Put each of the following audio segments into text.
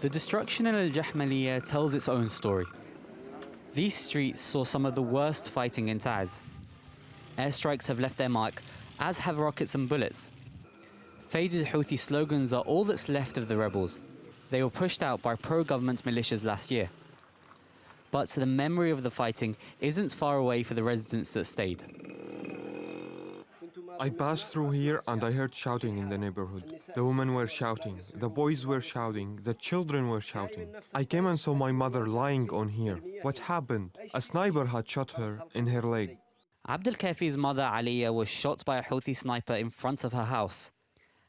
The destruction in Al-Jahmaliyya tells its own story. These streets saw some of the worst fighting in Taiz. Airstrikes have left their mark, as have rockets and bullets. Faded Houthi slogans are all that's left of the rebels. They were pushed out by pro-government militias last year. But the memory of the fighting isn't far away for the residents that stayed. I passed through here and I heard shouting in the neighborhood. The women were shouting, the boys were shouting, the children were shouting. I came and saw my mother lying on here. What happened? A sniper had shot her in her leg. Abdel Kafi's mother Aliya was shot by a Houthi sniper in front of her house.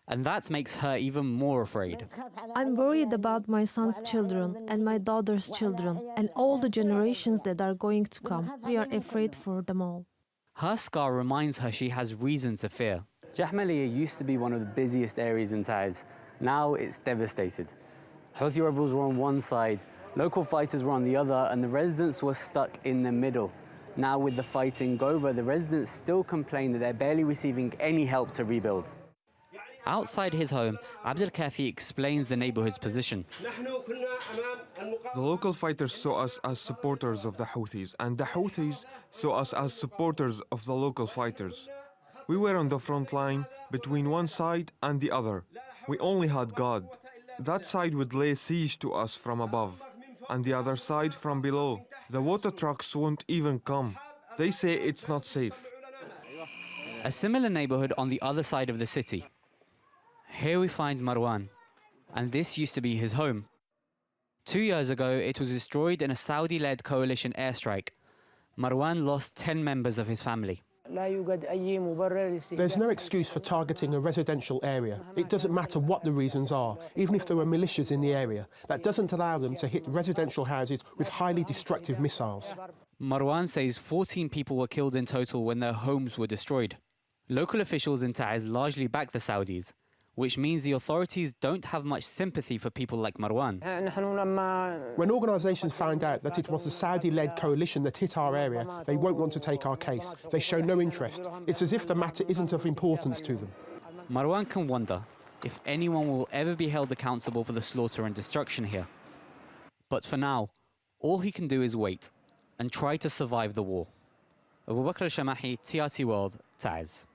And that makes her even more afraid. I'm worried about my son's children and my daughter's children and all the generations that are going to come. We are afraid for them all. Her scar reminds her she has reason to fear. Jahmaliyya used to be one of the busiest areas in Taiz. Now it's devastated. Houthi rebels were on one side, local fighters were on the other, and the residents were stuck in the middle. Now with the fighting over, the residents still complain that they're barely receiving any help to rebuild. Outside his home, Abdel Kafi explains the neighborhood's position. The local fighters saw us as supporters of the Houthis, and the Houthis saw us as supporters of the local fighters. We were on the front line between one side and the other. We only had God. That side would lay siege to us from above, and the other side from below. The water trucks won't even come. They say it's not safe. A similar neighborhood on the other side of the city. Here we find Marwan, and this used to be his home. 2 years ago, it was destroyed in a Saudi-led coalition airstrike. Marwan lost 10 members of his family. There's no excuse for targeting a residential area. It doesn't matter what the reasons are, even if there are militias in the area. That doesn't allow them to hit residential houses with highly destructive missiles. Marwan says 14 people were killed in total when their homes were destroyed. Local officials in Taiz largely back the Saudis, which means the authorities don't have much sympathy for people like Marwan. When organisations find out that it was the Saudi-led coalition that hit our area, they won't want to take our case. They show no interest. It's as if the matter isn't of importance to them. Marwan can wonder if anyone will ever be held accountable for the slaughter and destruction here. But for now, all he can do is wait and try to survive the war. Abu Bakr al-Shamahi, TRT World, Taiz.